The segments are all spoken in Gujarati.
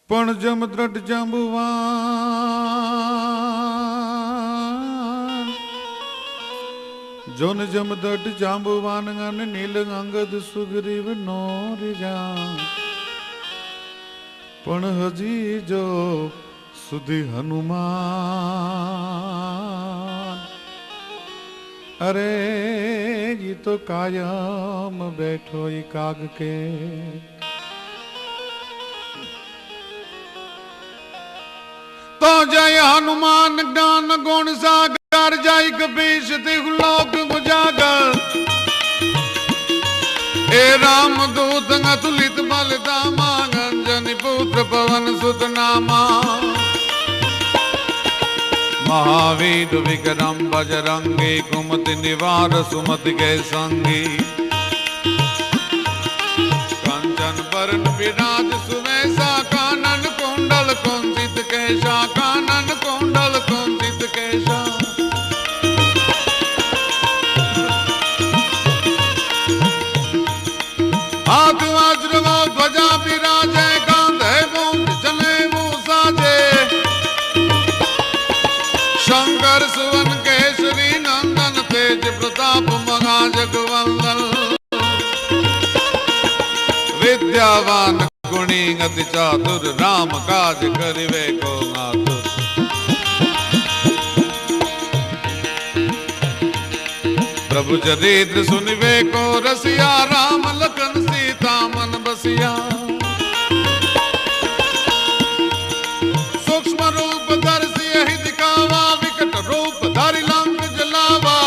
પણ જમ દ્રઢ જાંબુવાન જોન જમ દ્રઢ જાંબુવાન અને નીલ અંગદ સુગ્રીવ નો રીજા પણ હજી જો સુધી હનુમાન અરે ઈ તો કાયમ બેઠો ઈ કાગ કે तो जय हनुमान ज्ञान गुण सागर जय कपीश तिहुलोक उजागर ए राम दूत अतुलित बल दामा अंजनी पुत्र पवन सुत नामा महावीर विक्रम बजरंगी कुमति निवार सुमति के संगी कंचन बरन विराज सुवेशा कानन कुंडल कुंजित केशा कानन कुंडल कुंजित केशा हाथ वज्र ध्वजा विराजे कांधे मूंज जनेऊ साजे शंकर सुवन केसरी नंदन तेज प्रताप महा जगवंदन विद्यावान गुणी अति चातुर राम काज करिवे को आतुर प्रभु चरित्र सुनिवे को रसिया राम लखन सीता मन बसिया सूक्ष्म रूप दर्शि यहि दिखावा विकट रूप धरि लंक जलावा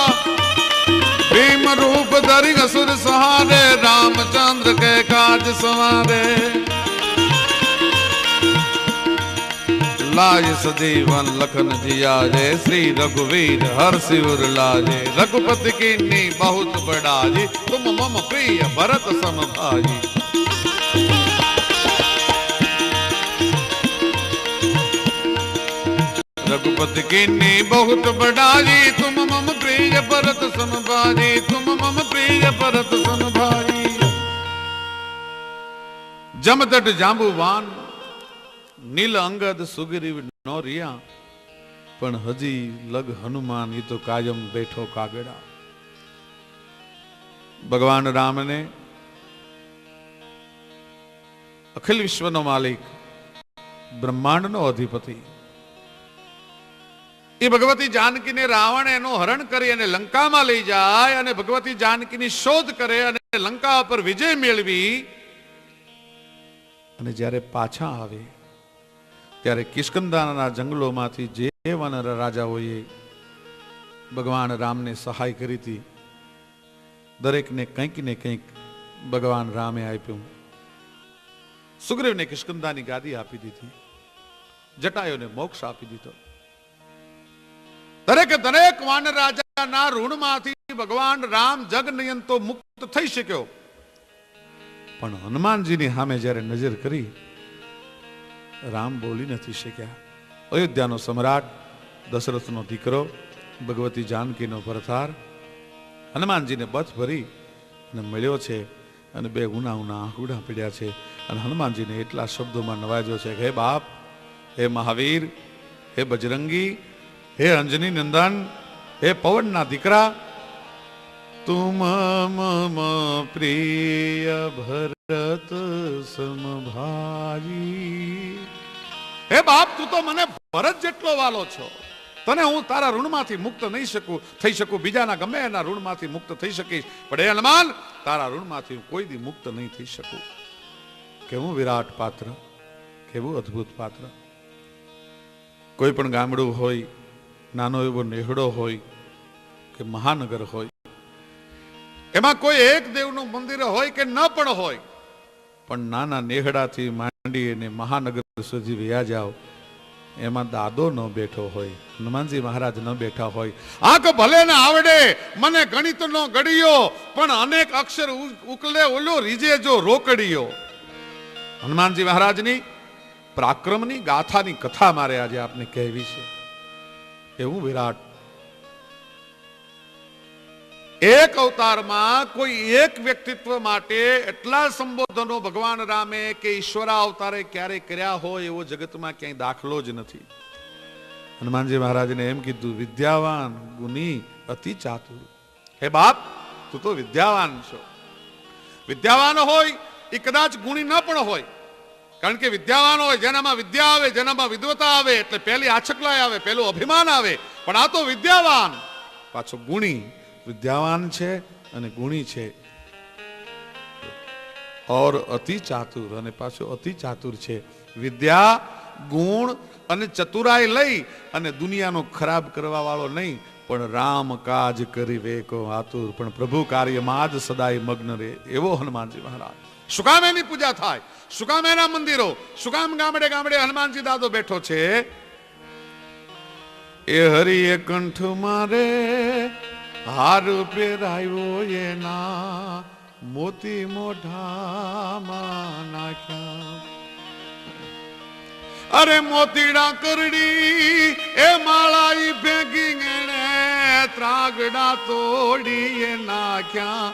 भीम रूप धरि असुर सहारे रामचंद्र के काज सवारे लाज सजीवन लखन जियाजे श्री रघुवीर हर्षि उर लाजे रघुपति कीन्ही बहुत बड़ाई तुम मम प्रिय भरत सम भाई रघुपति कीन्ही बहुत बड़ाई तुम मम प्रिय भरत सम भाई तुम मम प्रिय भरत सम भाई जमदट जांबुवान नील अंगद सुग्रीव नो रिया पण हजी लग हनुमान ये तो कायम बैठो कागड़ा भगवान राम ने अखिल विश्व नो मालिक ब्रह्मांड नो अधिपति ये भगवती जानकी ने रावण एनो हरण करी अने लंका में लई जाय अने भगवती जानकी नी शोध करे अने लंका पर विजय मेळवी अने ज्यारे पाछा आवे त्यारे किष्किंधाना जंगलों मांथी जे वानर राजाओए भगवान राम ने सहाय करी थी दरेक ने कंईक ने कंईक भगवान रामे आप्युं सुग्रीव ने किष्किंधानी गादी आपी दीधी जटायु ने मोक्ष आपी दीधो दरेक दरेक वानर राजाना ऋणमांथी भगवान राम जग नियंतो मुक्त थई शक्यो पण हनुमानजीनी सामे ज्यारे नजर करी राम बोली नहीं शक्या अयोध्या नो सम्राट दशरथ नो दीकरो भगवती जानकी नो भरतार हनुमान जी ने बथ भरी ने मळ्यो छे अने बे ऊना ऊना आंखुड़ा पड्या छे अने हनुमान जी ने एटला शब्दों में नवाज्यो छे हे बाप हे महावीर हे बजरंगी हे अंजनी नंदन हे पवन ना दीकरा तुम मम प्रिय भरत सम भाई हे बाप तू तो मने भरत जेटलो वालो छो તને હું તારા ઋણમાંથી મુક્ત નહીં થઈ શકું, બીજાના ગમે એના ઋણમાંથી મુક્ત થઈ શકીશ, પણ એ હનુમાન તારા ઋણમાંથી હું કોઈ દી મુક્ત નહીં થઈ શકું. કેવું વિરાટ પાત્ર, કેવું અદ્ભુત પાત્ર. કોઈ પણ ગામડું હોય, નાનો એવો નેહડો હોય કે મહાનગર હોય, એમાં કોઈ એક દેવનું મંદિર હોય કે ન પણ હોય, પણ નાના નેહડાથી માંડી અને મહાનગર સુધી વ્યા જાઓ, એમાં દાદો ન બેઠો હોય, હનુમાનજી મહારાજ ન બેઠા હોય. આંખ ભલે ને આવડે મને ગણિતનો ગડિયો, પણ અનેક અક્ષર ઉકલે ઓલો રીજે જો રોકડિયો. હનુમાનજી મહારાજની પરાક્રમની ગાથાની કથા મારે આજે આપને કહેવી છે. એવું વિરાટ, એક અવતારમાં કોઈ એક વ્યક્તિત્વ માટે એટલા સંબોધનો ભગવાન રામે કે ઈશ્વર અવતારે ક્યારે કર્યા હોય એવો જગતમાં ક્યાંય દાખલો જ નથી. હનુમાનજી મહારાજને એમ કીધું, વિદ્યાવાન ગુની અતિ ચાતુર. હે બાપ, તું તો વિદ્યાવાન છો. વિદ્યાવાન હોય એ કદાચ ગુણી ન પણ હોય, કારણ કે વિદ્યાવાન હોય જેનામાં વિદ્યા આવે, જેનામાં વિદ્વતા આવે, એટલે પહેલી આછકલાય આવે, પહેલું અભિમાન આવે. પણ આ તો વિદ્યાવાન પાછો ગુણી. વિદ્યાવાન છે અને ગુણી છે, ઓર અતિ ચાતુર, અને પાછો અતિ ચાતુર છે. વિદ્યા, ગુણ અને ચતુરાઈ લઈ અને દુનિયાનો ખરાબ કરવા વાળો નહીં, પણ રામ કાજ કરી વેકો આતુર, પણ પ્રભુ કાર્યમાં જ સદાય મગ્ન રહે એવો હનુમાનજી મહારાજ. શું કામ એની પૂજા થાય, શું કામ એના મંદિરો, શું કામ ગામડે ગામડે હનુમાનજી દાદો બેઠો છે? એ હરિએ કંઠ મારે હાર પહેરાયો, એના મોતી મોઢામાં નાખ્યા. અરે મોતીડા કરડી એ માળા ભેગી એને ત્રાગડા તોડી નાખ્યા.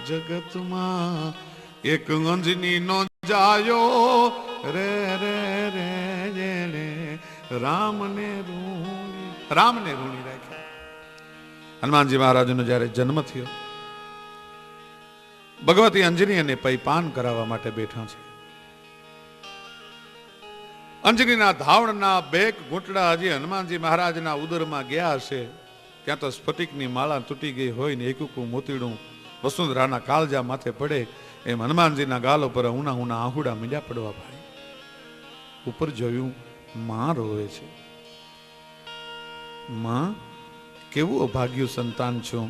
જગતમાં એક અંજની નો જાયો રે રે રે જેને રામને રૂણી રાખ્યા. હનુમાનજી મહારાજનો જ્યારે જન્મ થયો, ભગવતી અંજની અને પૈપાન કરાવવા માટે બેઠા છે. અંજનીના ધાવણના બેક ઘૂંટડા હજી હનુમાનજી મહારાજના ઉદરમાં ગયા હશે, ત્યાં તો સ્ફટિકની માળા તૂટી ગઈ હોય ને એકુકું મોતીડું વસુંધરાના કાળજા માથે પડે એમ હનુમાનજીના ગાલ ઉપર ઉના ઉના આહુડા મીંડ્યા પડવા. ભાઈ ઉપર જોયું, માં રોવે છે. માં, કેવું અભાગ્યું સંતાન છું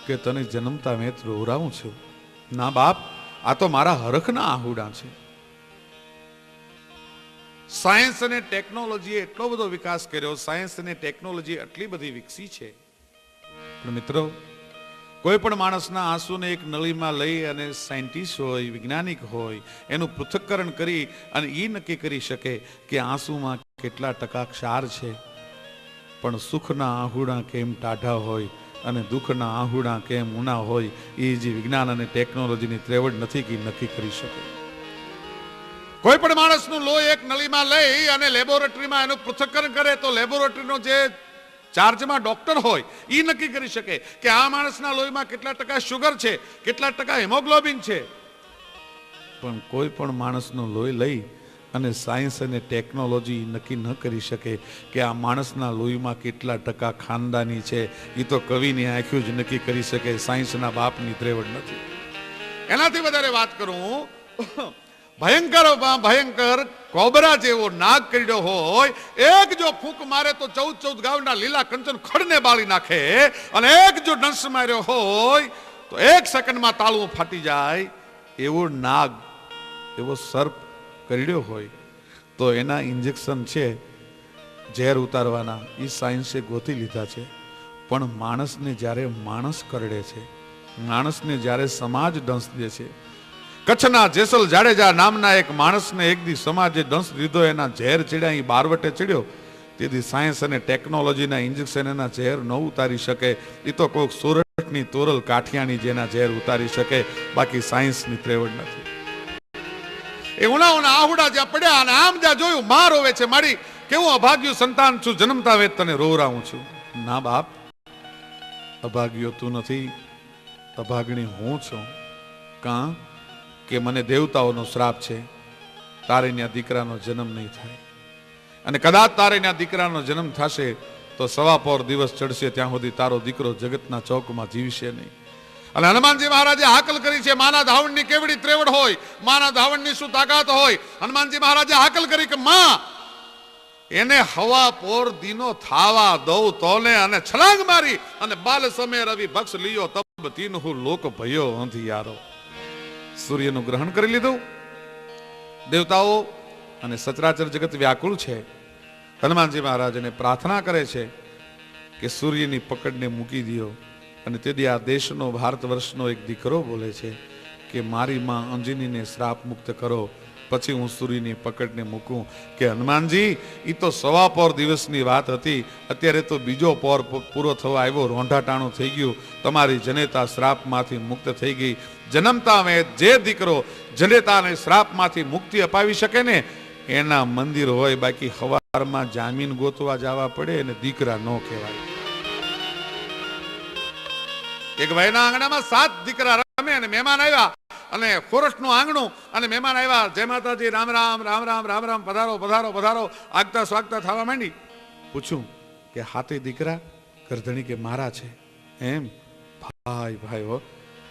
કે તને જન્મતા મેં રોવરાવું છું. ના બાપ, આ તો મારા હરખના આહુડા છે. સાયન્સ અને ટેકનોલોજીએ એટલો બધો વિકાસ કર્યો, સાયન્સ અને ટેકનોલોજી એટલી બધી વિકસી છે, પણ મિત્રો કોઈ પણ માણસના આંસુને એક નળીમાં લઈ અને સાયન્ટિસ્ટ હોય, વૈજ્ઞાનિક હોય, એનું પૃથ્થકરણ કરી અને એ નક્કી કરી શકે કે આંસુમાં કેટલા ટકા ક્ષાર છે. પણ સુખના આહુડા કેમ ટાઢા હોય અને દુઃખના આહુડા કેમ ઊના હોય, એ જે વિજ્ઞાન અને ટેકનોલોજીની ત્રેવડ નથી કે નક્કી કરી શકે. કોઈ પણ માણસનું લોહી એક નળીમાં લઈ અને લેબોરેટરીમાં એનું પૃથ્થકરણ કરે તો લેબોરેટરીનો જે ચાર્જમાં ડોક્ટર હોય એ નક્કી કરી શકે કે આ માણસના લોહીમાં કેટલા ટકા શુગર છે, કેટલા ટકા હિમોગ્લોબિન છે. પણ કોઈ પણ માણસનું લોહી લઈ અને સાયન્સ અને ટેકનોલોજી નક્કી ન કરી શકે કે આ માણસના લોહીમાં કેટલા ટકા ખાનદાની છે. એ તો કવિની આંખ્યું જ નક્કી કરી શકે, સાયન્સના બાપની ત્રેવડ નથી. એનાથી વધારે વાત કરું, ભયંકર કોબરા જેવો નાગ કરડ્યો હોય, એક જો ફૂંક મારે તો 14 ગાવના લીલા કંચન ખડને બાળી નાખે, અને એક જો ડંસ માર્યો હોય તો 1 સેકન્ડમાં તાળું ફાટી જાય. એવો નાગ, એવો સર્પ કરડ્યો હોય તો એના ઇન્જેક્શન છે ઝેર ઉતારવાના, એ સાયન્સે ગોતી લીધા છે. પણ માણસને જ્યારે માણસ કરડે છે, માણસને જ્યારે સમાજ ડંસ દે છે, કચ્છના જેસલ જાડેજા નામના એક માણસને એક દી સમાજે દંશ દીધો, એના ઝેર ચડ્યા, એ બારવટે ચડ્યો. તેથી સાયન્સ અને ટેકનોલોજીના ઇન્જેક્શન એના ઝેર ન ઉતારી શકે. એ તો કોઈક સોરઠની તોરલ કાઠિયાની જેના ઝેર ઉતારી શકે, બાકી સાયન્સની ત્રેવડ નથી. એ ઉના આહુડા જ્યાં પડ્યા અને આમ જ્યાં જોયું, માં રોવે છે, મારી કેવું અભાગ્યું સંતાન છું, જન્મતા વેત તને રોવરાવું છું. ના બાપ, અભાગ્યો તું નથી, અભાગણી હું છું. કાં કે મને દેવતાઓનો શ્રાપ છે, તારે ત્યાં દીકરાનો જન્મ નહીં થાય, અને કદાચ તારે ત્યાં દીકરાનો જન્મ થશે તો સવા પોર દિવસ ચડશે ત્યાં સુધી તારો દીકરો જગતના ચોકમાં જીવશે નહીં. અને હનુમાનજી મહારાજે હાકલ કરી છે. માના ધાવણની કેવડી ત્રેવડ હોય, માના ધાવણની શું તાકાત હોય. હનુમાનજી મહારાજે હાકલ કરી કે માં એને હવા પોર દીનો થાવા દઉં તોને, અને છલાંગ મારી અને બાલ સમય રવિ ભક્ષ લીયો તબ તીનહુ લોક ભયો અંધિયારો. સૂર્યનું ગ્રહણ કરી લીધું. દેવતાઓ અને સચરાચર જગત વ્યાકુળ છે. હનુમાનજી મહારાજને પ્રાર્થના કરે છે કે સૂર્યની પકડને મૂકી દો. અને તેથી આ દેશનો ભારત વર્ષનો એક દીકરો બોલે છે કે મારી માં અંજનીને શ્રાપ મુક્ત કરો, પછી હું સૂર્યની પકડને મૂકું. કે હનુમાનજી એ તો સવા પોર દિવસની વાત હતી, અત્યારે તો બીજો પોર પૂરો થવા આવ્યો, રોંઢાટાણું થઈ ગયું. તમારી જનેતા શ્રાપમાંથી મુક્ત થઈ ગઈ. જન્મતા મેં જે દીકરો જનેતાને શ્રાપમાંથી મુક્તિ અપાવી શકે ને એના મંદિર હોય, બાકી હવારમાં જામીન ગોતવા જવા પડે અને દીકરા ન કહેવાય. એક ભાઈના આંગણામાં 7 દીકરા રમે અને મહેમાન આવ્યા અને ખોરસનું આંગણું અને મહેમાન આવ્યા. જય માતાજી, રામ રામ રામ રામ રામ રામ, પધારો પધારો પધારો, આગતા સ્વાગતા થવા માંડી. પૂછ્યું કે હાથે દીકરા? ગરધણી કે મારા છે. એમ? ભાઈ ભાઈ હો,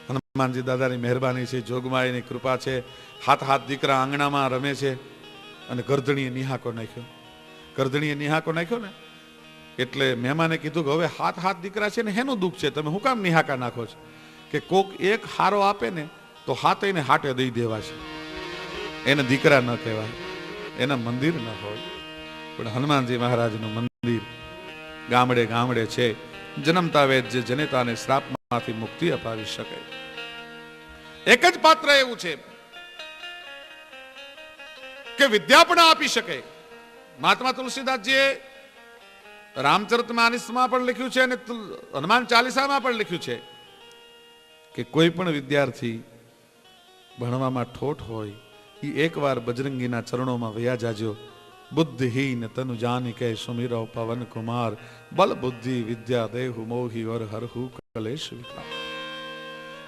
હનુમાનજી દાદાની મહેરબાની છે, જોગમાઈની કૃપા છે. હાથ દીકરા આંગણામાં રમે છે અને ગરધણીએ નિહાકો નાખ્યો. ગરધણીએ નિહાકો નાખ્યો ને એટલે મહેમાને કીધું કે હવે હાથ દીકરા છે ને હેનું દુઃખ છે, તમે હું કામ નિહાકા નાખો છો? કે કોક એક હારો આપે ને તો હાથે ને હાટે દઈ દેવા છે, એને દીકરા ન કહેવાય, એના મંદિર ન હોય. પણ હનુમાનજી મહારાજનું મંદિર ગામડે ગામડે છે. જન્મતા વેદ જે જનેતાને શ્રાપમાંથી મુક્તિ અપાવી શકે. એક જ પાત્ર એવું છે કે વિદ્યા પણ આપી શકે. મહાત્મા તુલસીદાસજીએ રામચરિતમાનસમાં પણ લખ્યું છે અને હનુમાન ચાલીસામાં પણ લખ્યું છે કે કોઈ પણ વિદ્યાર્થી ભણવામાં ઠોઠ હોય એ એકવાર બજરંગીના ચરણોમાં વયા જાજો. બુદ્ધિહીન તનુ જાની કે સુમિરો પવન કુમાર, બલ બુદ્ધિ વિદ્યા દેહુ મોહી ઓર હરહુ કલેશ વિકાર.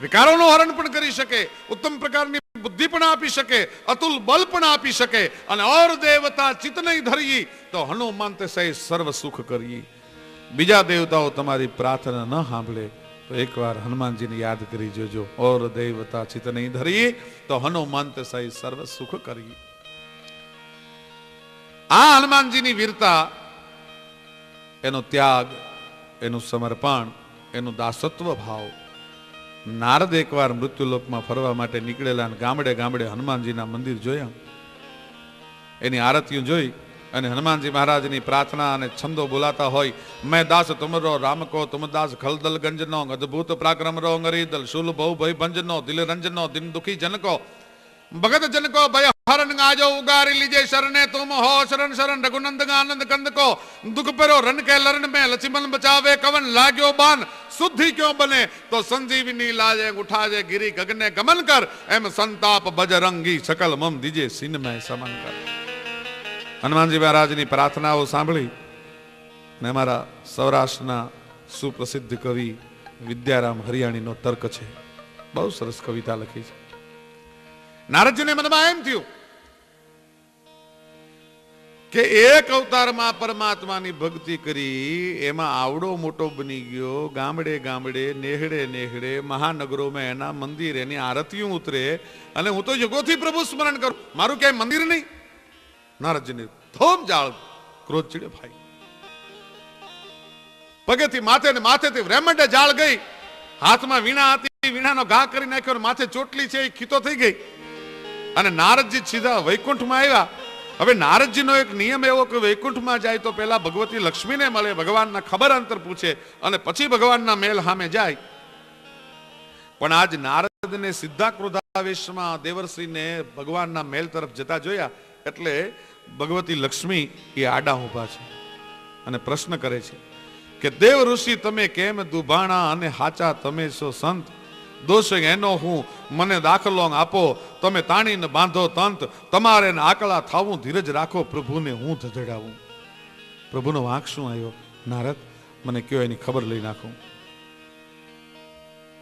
વિકારોનું હરણ પણ કરી શકે, ઉત્તમ પ્રકારની બુદ્ધિ પણ આપી શકે, અતુલ બલ પણ આપી શકે. અને ઓર દેવતા ચિત નહીં ધરી તો હનુમંત સહી સર્વ સુખ કરી. બીજા દેવતાઓ તમારી પ્રાર્થના ન સાંભળે તો એકવાર હનુમાનજીને યાદ કરી જોજો. ઓર દેવતા ચિત નહીં ધરી તો હનુમંત સહી સર્વ સુખ કરી. આ હનુમાનજીની વીરતા, એનો ત્યાગ, એનું સમર્પણ, એનું દાસત્વ ભાવ. નારદ એકવાર મૃત્યુલોકમાં ફરવા માટે નીકળેલા ગામડે ગામડે હનુમાનજીના મંદિર જોયા, એની આરતીઓ જોઈ અને હનુમાનજી મહારાજની પ્રાર્થના અને છંદો બોલાતા હોય. મેં દાસ તુમરો રામ કો તુમ દાસ ખલદલ ગંજનો, અદભુત પરાક્રમ રો અંગરીદલ, શુલ બહુ ભય ભંજનો, દિલ રંજનો, દિન દુખી જનકો, ભગત જनको ભય હરણ આજો ઉગારી લીજે શરણે તુમ હો. શરણ શરણ રઘુનંદ આનંદ કંદ કો, દુખ પરો રન કે લરણ में लक्ष्मण बचावे, कवन लाग्यो बान शुद्धि क्यों बने, तो संजीवनी लाजे उठाजे गिरी गगने गमन कर, एम संताप बजरंगी सकल मम दीजे सिन में समन कर. હનુમાનજી મહારાજની પ્રાર્થનાઓ સાંભળી ને અમારા સૌરાષ્ટ્રના સુપ્રસિદ્ધ કવિ વિદ્યારામ હરિયાણીનો તર્ક છે. બહુ સરસ કવિતા લખી છે. નારદજીને મનમાં એમ થયું કે એક અવતારમાં પરમાત્માની ભક્તિ કરી, એમાં આવડો મોટો બની ગયો, ગામડે ગામડે નેહડે નેહડે મહાનગરોમાં એના મંદિર, એની આરતીઓ ઉતરે અને હું તો યુગોથી પ્રભુ સ્મરણ કરું, મારું ક્યાંય મંદિર નહીં. નારદજીને થોમ જાળ ક્રોધ ચડ્યો. ભાઈ પગેથી માથે ને માથેથી રેમંડે જાળ ગઈ, હાથમાં વીણા હતી, વીણાનો ઘા કરી નાખ્યો, માથે ચોટલી છે એ ખીતો થઈ ગઈ અને નારદજી સીધા વૈકુંઠમાં આવ્યા. હવે નારદજીનો એક નિયમ એવો કે વૈકુંઠમાં જાય તો પહેલા ભગવતી લક્ષ્મીને મળે, ભગવાનના ખબર અંતર પૂછે અને પછી ભગવાનના મેલ સામે જાય. પણ આજ નારદને સીધા ક્રોધાવેશમાં દેવર્ષિને ભગવાનના મેલ તરફ જતા જોયા એટલે ભગવતી લક્ષ્મી એ આડા ઊભા છે અને પ્રશ્ન કરે છે કે દેવ ઋષિ તમે કેમ દુભાણા અને હાચા તમે છો સંત, દોષ એનો હું મને દાખલો આપો, તમે તાણીને બાંધો તંત, તમારે આકળા થાવું ધીરજ રાખો, પ્રભુને હું ધધડાવું. પ્રભુનો વાંક શું આવ્યો? નારદ મને કયો, એની ખબર લઈ નાખું.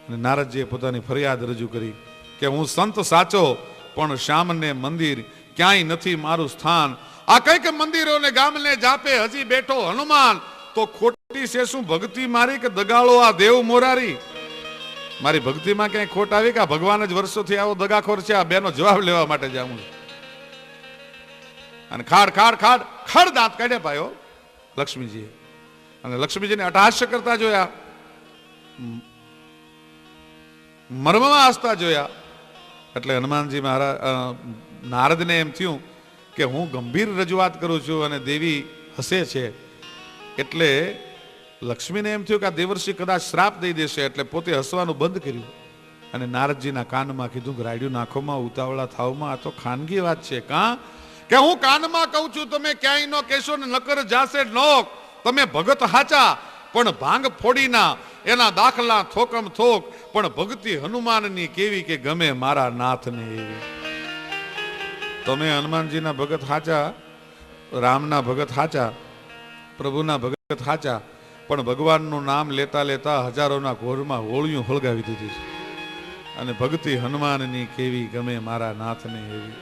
અને નારદજીએ પોતાની ફરિયાદ રજૂ કરી કે હું સંત સાચો પણ શ્યામને મંદિર ક્યાંય નથી મારું સ્થાન. આ કઈક મંદિરોને ગામને જાપે હજી બેઠો હનુમાન, તો ખોટી છે શું ભક્તિ મારી કે દગાળો આ દેવ મોરારી? મારી ભક્તિમાં ક્યાંય ખોટ આવી કે ભગવાન જ વર્ષોથી આવો દગાખોર છે? આ બેનો જવાબ લેવા માટે જાઉં છું. અને ખાડ ખાડ ખાડ ખાડ દાંત કાઢે પાયો લક્ષ્મીજીએ. અને લક્ષ્મીજીને અટહાસ્ય કરતા જોયા, મર્મમાં હસતા જોયા. એટલે હનુમાનજી મહારાજ નારદને એમ થયું કે હું ગંભીર રજૂઆત કરું છું અને દેવી હસે છે. એટલે લક્ષ્મીને એમ થયું કે આ દેવર્ષિ કદાચ શ્રાપ દઈ દેશે, એટલે પોતે હસવાનું બંધ કર્યું અને નારદજીના કાનમાં કીધું કે રાયડું નાખોમાં, ઉતાવળા થાવમાં, આ તો ખાનગી વાત છે. કાં કે હું કાનમાં કહું છું, તમે ક્યાંય નો કહેશો ને નકર જાશે નોક. તમે ભગત હાચા પણ ભાંગ ફોડીના, એના દાખલા થોકમ થોક, પણ ભક્તિ હનુમાનની કેવી કે ગમે મારા નાથને એવી. તમે હનુમાનજીના ભગત હાચા, રામના ભગત હાચા, પ્રભુના ભગત હાચા, પણ ભગવાનનું નામ લેતા લેતા હજારોના ઘોરમાં હોળિયું હળગાવી દીધી છે. અને ભક્તિ હનુમાનની કેવી ગમે મારા નાથને એવી.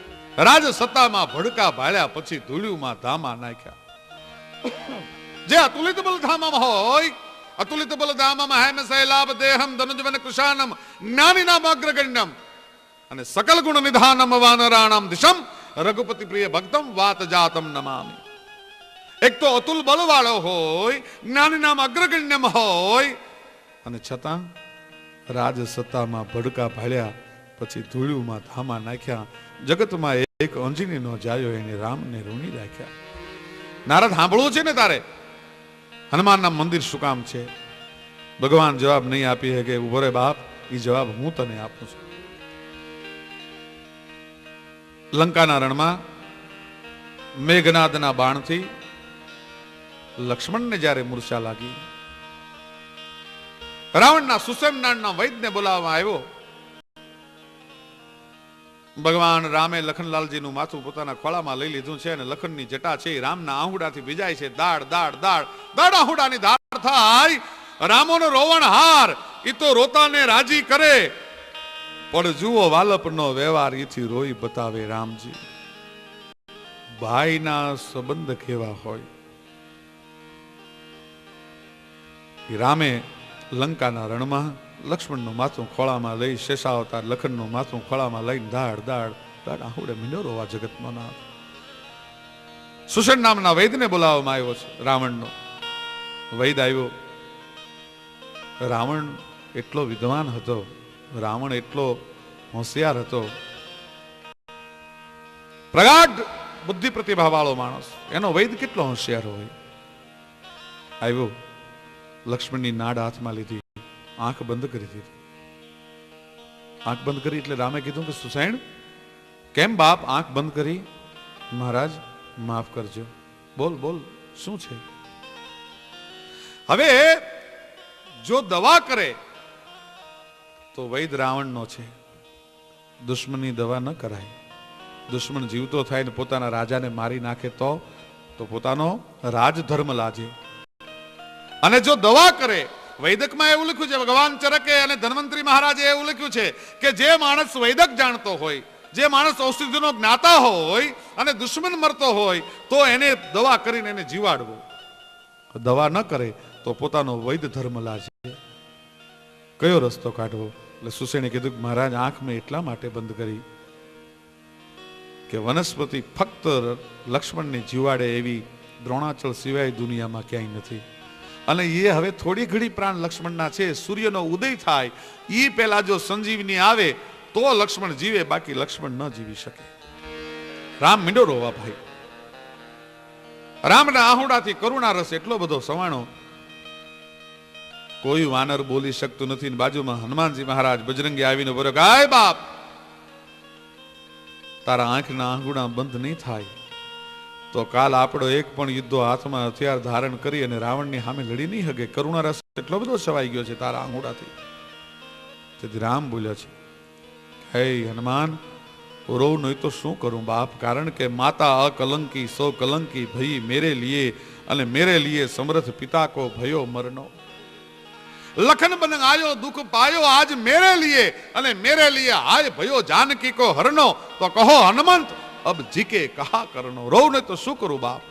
રાજ સત્તામાં ભડકા ભાળ્યા પછી ધૂળ્યુંમાં ધામા નાખ્યા. જે અતુલિત બલ ધામમાં હોય, અતુલિત બલ ધામમાં હેમ સૈલાભ દેહમ ધનુજવન કૃશાનમ જ્ઞાનિનામ અગ્રગણ્યમ અને સકલ ગુણ નિધાનમ વાનરાણામ દિશમ રઘુપતિ પ્રિય ભક્તમ વાત જાતમ નમામિ. એક તો અતુલ બલ વાળો હોય, જ્ઞાનિનામ અગ્રગણ્યમ હોય, અને છતાં રાજ સત્તામાં ભડકા ભાળ્યા પછી ધૂળ્યુંમાં ધામા નાખ્યા. જગતમાં એક અંજની નો જાયો એને રામને ઋણી રાખ્યા. નારદ સાંભળવું છે ને તારે? હનુમાનના મંદિર શું કામ છે? ભગવાન જવાબ નહીં આપી શકે. ઉભો રે બાપ, એ જવાબ હું તને આપું છું. લંકાના રણમાં મેઘનાદના બાણથી લક્ષ્મણને જ્યારે મૂર્છા લાગી, રાવણના સુષેમનાળના વૈદને બોલાવવામાં આવ્યો. ભગવાન રામે લખનલાલજીનું માથું પોતાના ખોળામાં લઈ લીધું છે અને લખનની જટા છે રામના આહુડાથી ભીજાય છે. દાડ દાડ દાડ દાડ આહુડાની ધાર થાય. રામોનો રોવણ હાર ઈ તો રોતાને રાજી કરે, પણ જુઓ વાલપનો વ્યવહાર ઈથી રોઈ બતાવે રામજી. ભાઈના સંબંધ કેવા હોય. રામે લંકાના રણમાં લક્ષ્મણનું માથું ખોળામાં લઈ, શેષાવતાર લખનનું માથું ખોળામાં લઈને દાડ દાડ દાડ આહુડે મીંડો રોવા જગતનો નાથ. સુષેણ નામના વૈદને બોલાવવામાં આવ્યો છે. રાવણનો વૈદ આવ્યો. રાવણ એટલો વિદ્વાન હતો, રાવણ એટલો હોશિયાર હતો, પ્રગાઢ બુદ્ધિ પ્રતિભા વાળો માણસ. એનો વૈદ કેટલો હોશિયાર હોય. આવ્યો, લક્ષ્મણની નાડ હાથમાં લીધી, આંખ બંધ કરી દીધી. આંખ બંધ કરી એટલે રામે કીધું કે સુષેણ, કેમ બાપ આંખ બંધ કરી? મહારાજ માફ કરજો. બોલ બોલ, શું છે? હવે જો દવા કરે તો વૈદ રાવણનો છે. દુશ્મનની દવા ન કરાય. દુશ્મન જીવતો થાય ને પોતાના રાજાને મારી નાખે તો પોતાનો રાજધર્મ લાજે. અને જો દવા કરે, વૈદકમાં એવું લખ્યું છે, ભગવાન ચરકે અને ધન્વંતરી મહારાજે એવું લખ્યું છે કે જે માણસ વૈદક જાણતો હોય, જે માણસ ઔષધિનો જ્ઞાતા હોય અને દુશ્મન મરતો હોય તો એને દવા કરીને એને જીવાડવો. દવા ન કરે તો પોતાનો વૈદ ધર્મ લાજે. કયો રસ્તો કાઢવો? એટલે સુષેણે કીધું કે મહારાજ આંખ મેં એટલા માટે બંધ કરી કે વનસ્પતિ ફક્ત લક્ષ્મણને જીવાડે એવી દ્રોણાચળ સિવાય દુનિયામાં ક્યાંય નથી. અને એ હવે થોડી ઘડી પ્રાણ લક્ષ્મણના છે. સૂર્યનો ઉદય થાય એ પહેલા જો સંજીવની આવે તો લક્ષ્મણ જીવે, બાકી લક્ષ્મણ ન જીવી શકે. રામ મીંડો રોવા ભાઈ. રામના આહુડાથી કરુણા રસ એટલો બધો સવાણો, કોઈ વાનર બોલી શકતું નથી. બાજુમાં હનુમાનજી મહારાજ બજરંગી આવીને બોલ્યો, ગાય બાપ, તારા આંખના આંગુડા બંધ નહીં થાય તો કાલ આપણો એક પણ યુદ્ધો હાથમાં હથિયાર ધારણ કરી અને રાવણની સામે લડી નહીં શકે. કરુણા રસ એટલો બધો છવાઈ ગયો છે તારા આંગુડાથી. તેથી રામ બોલ્યા છે, હે હનુમાન, રોવ નહીં તો શું કરું બાપ? કારણ કે માતા અકલંકી સો કલંકી ભઈ મેરે લીએ, અને મેરે લીએ સમર્થ પિતા કો ભયો મરનો. લખન બન આયો દુઃખ પાયો આજ મેરે લીએ, અને મેરે લીએ આય ભયો જાનકી કો હરનો. તો કહો હનુમંત, અબ જીકે કહા કરનો. રોવ નહીં તો શું કરું બાપ?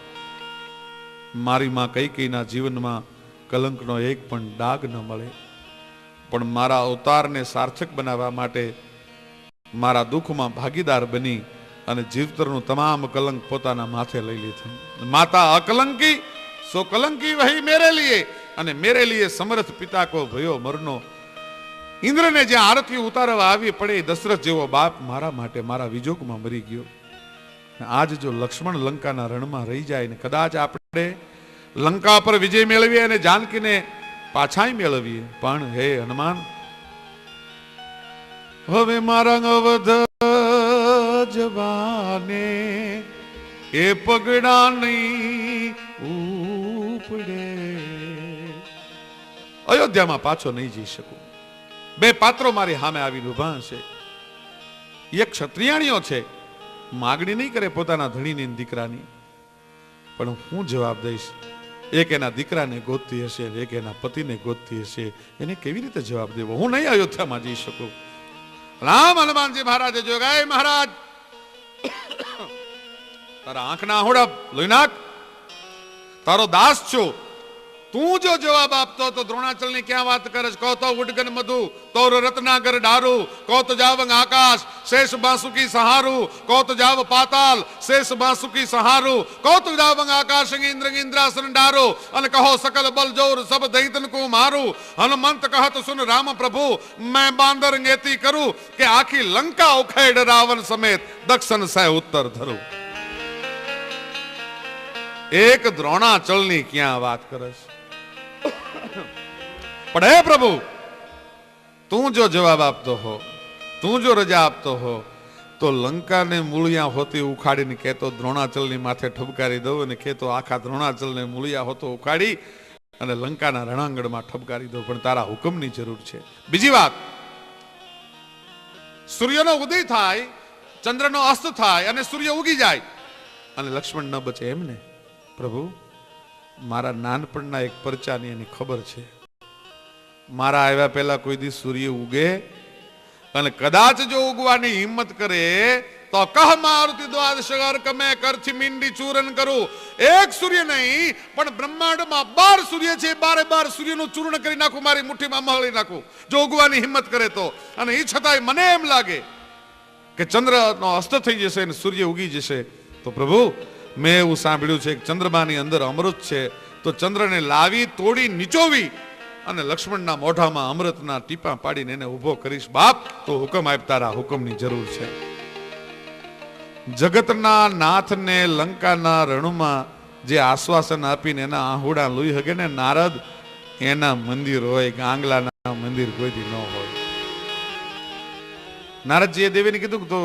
મારી માં કૈકેયીના જીવનમાં કલંકનો એક પણ ડાઘ ન મળે, પણ મારા અવતારને સાર્થક બનાવવા માટે મારા દુઃખમાં ભાગીદાર બની અને જીવતરનું તમામ કલંક પોતાના માથે લઈ લીધું. માતા અકલંકી સો કલંકી વહી મેરે લીએ, અને મેરે લીએ સમર્થ પિતા કો ભયો મરનો. ઇન્દ્રને જ્યાં આરતી ઉતારવા આવી પડે, દશરથ જેવો બાપ મારા માટે મારા વિજોગમાં મરી ગયો. આજ જો લક્ષ્મણ લંકાના રણમાં રહી જાય ને કદાચ આપણે લંકા પર વિજય મેળવીએ અને જાનકીને પાછાય મેળવીએ, પણ હે હનુમાન, હવે મારા અવધ જવાને એ પગડા નહીં ઉપડે. અયોધ્યામાં પાછો નહીં જઈ શકું. બે પાત્રો મારી સામે આવીને ઉભા છે. એક ક્ષત્રિયાણીઓ છે, માગણી નહીં કરે પોતાના ધણીની દીકરાની, પણ હું જવાબ દઈશ. એક એના દીકરાને ગોતતી હશે, એક એના પતિને ગોતતી હશે, એને કેવી રીતે જવાબ દેવો? હું નહીં અયોધ્યામાં જઈ શકું. રામ હનુમાનજી મહારાજે જોગાય, મહારાજ તારા આંખના આહોડા લોહી નાખ, તારો દાસ છું. તું જો જવાબ આપતો તો દ્રોણાચલની ક્યાં વાત કરે? કહો તો ઉડગન મધુ તોર રત્નાગર ડારું, કહો તો જાવંગ આકાશ શેષ બાસુકી સહારું, કહો તો જાવ પાતાલ શેષ બાસુકી સહારું, કહો તો જાવંગ આકાશ ઇન્દ્ર ઇન્દ્રાસન ડારો, અને કહો સકલ બલ જોર સબ દૈતન કો મારું. હનુમંત કહત સુન રામ પ્રભુ, मैं बांदर नेती करूं કે આખી લંકા ઉખેડ રાવણ સમેત દક્ષિણ સે ઉત્તર ધરું. એક દ્રોણાચલની ક્યાં વાત કરે છે? પણ હે પ્રભુ, તું જો જવાબ આપતો હો, તું જો રજા આપતો હો, તો લંકાને મૂળિયા હોતી ઉખાડીને કહેતો દ્રોણાચલની માથે ઠપકારી દઉં, અને કહેતો આખા દ્રોણાચલને મૂળિયા હોતો ઉખાડી અને લંકાના રણાંગણમાં ઠપકારી દઉં. પણ તારા હુકમની જરૂર છે. બીજી વાત, સૂર્યનો ઉદય થાય, ચંદ્રનો અસ્ત થાય અને સૂર્ય ઉગી જાય અને લક્ષ્મણ ન બચે એમને. પ્રભુ, મારા નાનપણના એક પરચાની એની ખબર છે. મારા આવ્યા પહેલા કોઈ દી સૂર્ય ઉગે અને કદાચ જો ઉગવાની હિંમત કરે તો કહ મારુતિ દ્વાદશગર કમે કરથી મીંડી ચૂરન કરું. એક સૂર્ય નહીં પણ બ્રહ્માંડમાં 12 સૂર્ય છે, 12 સૂર્યનું ચૂર્ણ કરી નાખું, મારી મુઠ્ઠીમાં મહળી નાખું જો ઉગવાની હિંમત કરે તો. અને એ છતાંય મને એમ લાગે કે ચંદ્રનો અસ્ત થઈ જશે અને સૂર્ય ઉગી જશે, તો પ્રભુ મેં એવું સાંભળ્યું છે કે ચંદ્રમાની અંદર અમૃત છે, તો ચંદ્રને લાવી તોડી નીચોવી અને લક્ષ્મણના મોઢામાં અમૃતના ટીપા પાડીને એને ઉભો કરીશ. બાપ, તો હુકમ આપ, તારા હુકમની જરૂર છે. જગતના નાથને લંકાના રણુમાં જે આશ્વાસન આપીને એના આહુડા લોહી હગે ને નારદ, એના મંદિર હોય, ગાંગલાના મંદિર કોઈથી ન હોય. નારદજીએ દેવીને કીધું તો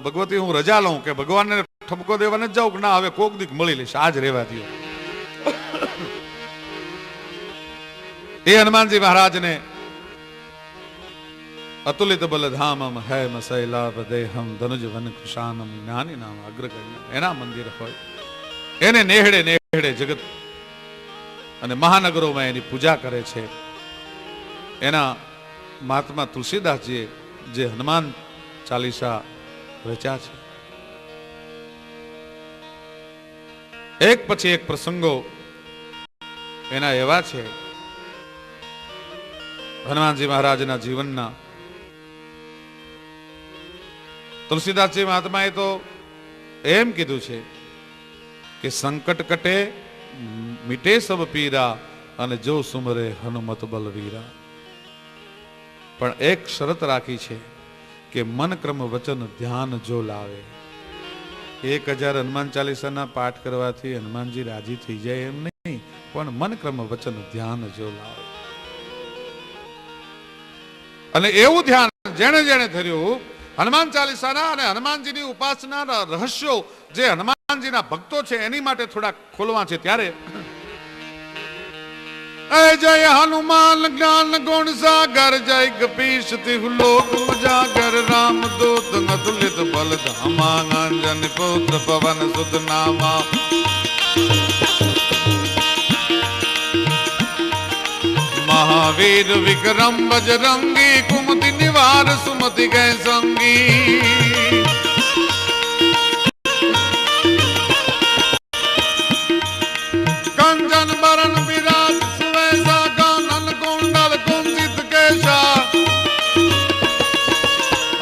ભગવતી હું રજા લઉં, કે ભગવાનને ઠપકો દેવા ન જાઉં, કે ના હવે કોક દીક મળી લઈશ, આજ રહેવા દો. એ હનુમાનજી મહારાજને અતુલિત બલધામમ હૈ મસૈલાભ દેહમ ધનુજ વન કૃષાનમ જ્ઞાની નામ અગ્રગણ્ય, એના મંદિર હોય. એને નેહડે નેહડે જગત અને મહાનગરોમાં એની પૂજા કરે છે. એના મહાત્મા તુલસીદાસજીએ જે હનુમાન ચાલીસા રચ્યા છે, એક પછી એક પ્રસંગો એના એવા છે હનુમાનજી મહારાજના જીવનના. તુલસીદાસજી મહાત્માએ તો એમ કીધું છે કે સંકટ કટે મીટે સબ પીરા, અને જો સુમરે હનુમત બલવીરા. પણ એક શરત રાખી છે કે મન ક્રમ વચન ધ્યાન જો લાવે. 1000 હનુમાન ચાલીસાના પાઠ કરવાથી હનુમાનજી રાજી થઈ જાય એમ નહીં, પણ મન ક્રમ વચન ધ્યાન જો લાવે. અને એવું ધ્યાન જેણે જેણે ધર્યું હનુમાન ચાલીસાના અને હનુમાનજીની ઉપાસનાના રહસ્યો જે હનુમાનજીના ભક્તો છે એની માટે થોડા ખોલવા છે. ત્યારે જય હનુમાન જ્ઞાન ગુણ સાગર, જય કપીશ તિહુ લોક ઉજાગર, રામ દૂત અતુલિત બલ ધામા, અંજન પુત્ર પવન સુત નામા. મહાવીર વિક્રમ બજરંગી, કુમતિ નિવાર સુમતિ ગય સંગી.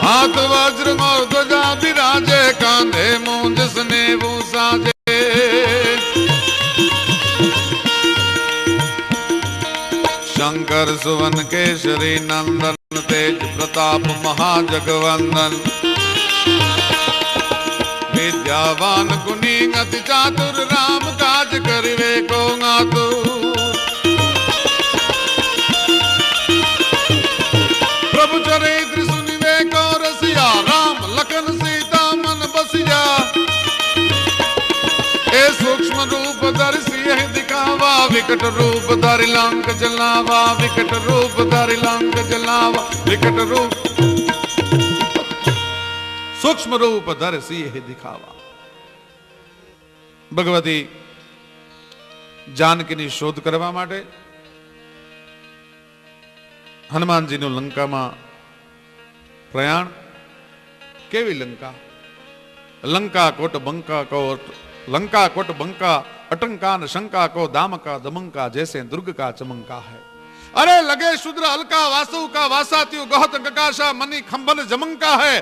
हाथ वज्र मोर ध्वजा विराजे कांधे मूंज स्नेहु साजे शंकर सुवन केसरी नंदन तेज प्रताप महाजगवंदन विद्यावान गुणी अति चातुर राम काज करिवे को आतुर प्रभु चरित्र सुनिवे को रसिया राम लखन सीता मन बसिया ए सूक्ष्म रूप दर्शी यह दिखावा विकट रूप धरि लंक जलावा विकट रूप धरि लंक जलावा विकट रूप सूक्ष्म रूप दर्शी यह दिखावा भगवती जानकीनी शोध करवा माटे हनुमानजीનું લંકામાં પ્રયાણ કેવી લંકા લંકા કોટ બંકા કોટ लंका कोट बंका अटंका न शंका को दामका दमंका जैसे दुर्ग का चमंका है अरे लगे शूद्र अलका वासु का वासात्यु गहत गकाशा मनी खंबन जमंका है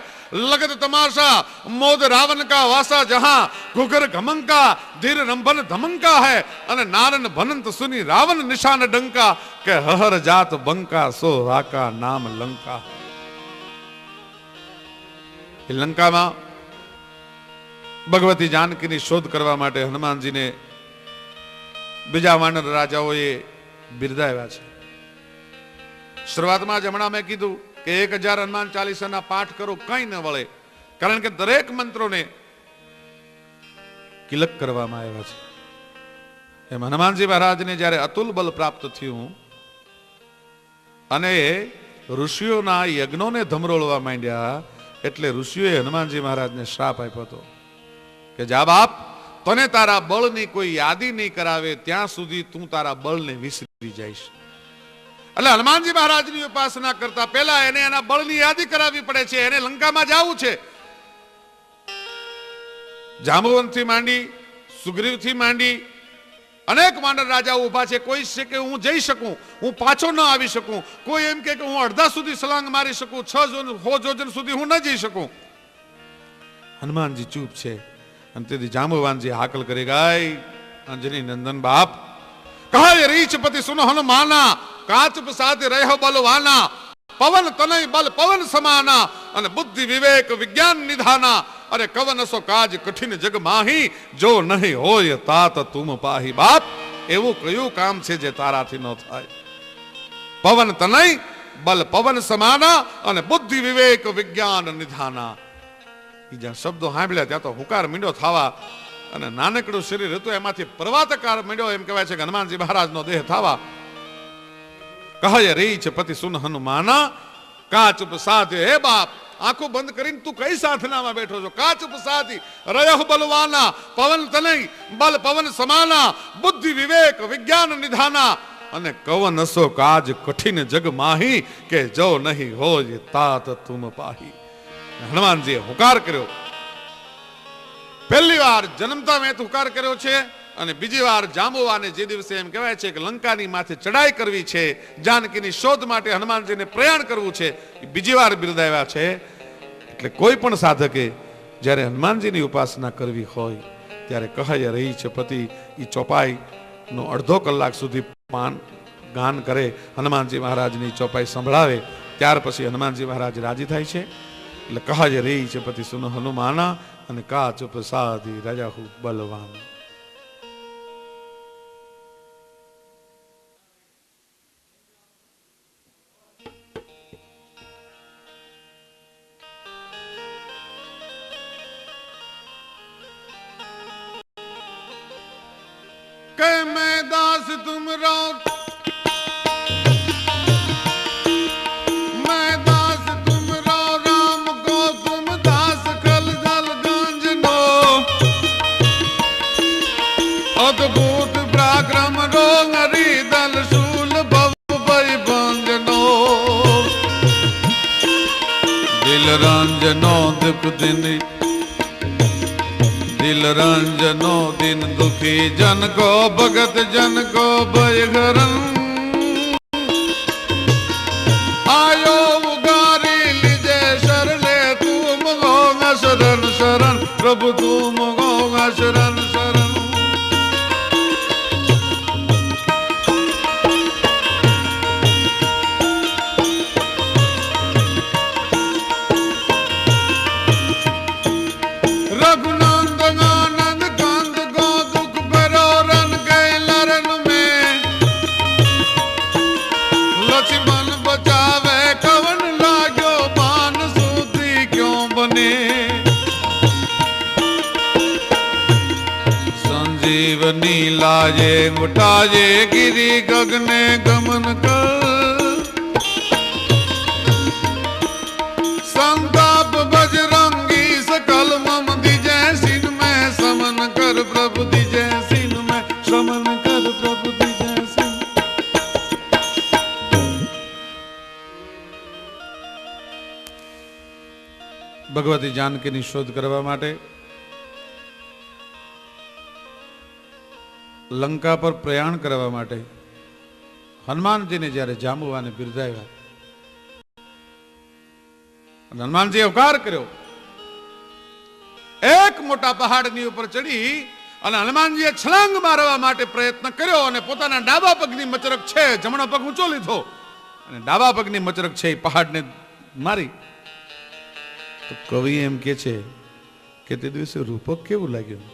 लगत तमाशा मोद रावण का वासा जहां घुगर घमंका धीर रंभन धमंका है अने नारन भनंत सुनी रावण निशान डंका के हर जात बंका सो राका नाम लंका है लंका में भगवती जानकीनी शोध करवा माटे हनुमानजीने बीजा वानर राजाओए बिरदाव्या छे शुरुआतमां ज हमणां मैं कीधुं के 1000 हनुमान चालीसाना पाठ करो कई न वळे कारण के दरेक मंत्रोने किलक करवामां आव्या छे एम हनुमानजी महाराजने ज्यारे अतुल बल प्राप्त थयुं अने ऋषिओना यज्ञोने धमरोळवा मांड्या एटले ऋषिओए हनुमानजी महाराजने श्राप आप्यो हतो કે જા બાપ તને તારા બળની કોઈ યાદી નહીં કરાવે ત્યાં સુધી તું તારા બળને વિસરી જઈશ એટલે હનુમાનજી મહારાજની ઉપાસના કરતા પહેલા એને એના બળની યાદી કરાવવી પડે છે એને લંકામાં જાવું છે જાંબુવનથી માંડી સુગ્રીવથી માંડી અનેક વાનર રાજાઓ ઊભા છે કોઈ છે કે હું જઈ શકું હું પાછો ન આવી શકું કોઈ એમ કે હું અડધા સુધી સલાંગ મારી શકું 6 જોજન સુધી હું ન જઈ શકું હનુમાનજી ચૂપ છે जांबुवानजी हाकल करेगा अंजनी नंदन बाप कहा रीचपति सुनो हनुमाना काच प्रसाद रहो बलवाना पवन तनय बल पवन समाना अने बुद्धि विवेक विज्ञान निधाना अरे कवन सो काज कठिन जग माही जो नहीं होय तात तुम पाही बाप एवं कयु काम छे जे ताराथी न थाय पवन तनय बल पवन समाना अने बुद्धि विवेक विज्ञान निधाना ज्યાં શબ્દો સાંભળ્યા ત્યાં તો હુકાર મીંડો થવા અને નાનકડું શરીર હતું એમાંથી પર્વતાકાર મીંડો એમ કહેવાય છે કે હનુમાનજી મહારાજનો દેહ થવા કહે રીચ પતિ સુન હનુમાના કાચ પ્રસાદ હે બાપ આંખો બંધ કરીને તું કઈ સાધનામાં બેઠો છો કાચ પ્રસાદ રયહ બલવાના પવન તનય બલ પવન સમાના બુદ્ધિ વિવેક વિજ્ઞાન નિધાના અને કવન અસો કાજ કઠિન જગ માહી કે જો નહીં હોય तात तुम पाही हनुमानजी हुकार कर्यो पहली वार जन्मता में हुकार कर्यो छे अने बीजी वार जांबुवाने जे दिवसे एम कहेवाय छे के लंकानी माथे चढ़ाई करवी छे जानकीनी शोध माटे हनुमानजीने प्रयाण करवुं छे बीजी वार बिरदाव्या छे એટલે કોઈ પણ સાધકે જ્યારે હનુમાનજીની ઉપાસના કરવી હોય ત્યારે કહે રહી છે પતિ ઈ ચોપાઈ નો અડધો કલાક સુધી પાન ગાન કરે હનુમાનજી મહારાજની ચોપાઈ સંભળાવે ત્યાર પછી હનુમાનજી મહારાજ રાજી થાય છે એટલે કહે રહી છે પતિ સુનો હનુમાના અને કાચ પ્રસાદી રાજાહુ બલવાન કે मैं दास तुम रो अद्भुत पराक्रम रो नरी दल शूल भव भय भंजनो दिल रंजनो दुख दिन दिल रंजनो दिन दुखी जन को भगत जन को भय हरन आयो उगारी लीजे शरले प्रभु तुम गो शरण शरण। संजीवनी लाजे उठाजे गिरी गगने गमन कर। संताप बजरंगी सकल मम दिजय सिन में समन कर प्रभु दिजय सिन में समन कर प्रभु दिजय सिन। भगवती जानकी ની શોધ કરવા માટે લંકા પર પ્રયાણ કરવા માટે હનુમાનજીને જ્યારે જાંબુવાને બિરદાવ્યા, હનુમાનજી અવકાર કર્યો, એક મોટા પહાડની ઉપર ચડી અને હનુમાનજીએ છલાંગ મારવા માટે પ્રયત્ન કર્યો અને પોતાના ડાબા પગની મચરક છે, જમણો પગ ઊંચો લીધો અને ડાબા પગની મચરક છે એ પહાડને મારી. તો કવિ એમ કે છે કે તે દિવસે રૂપક કેવું લાગ્યું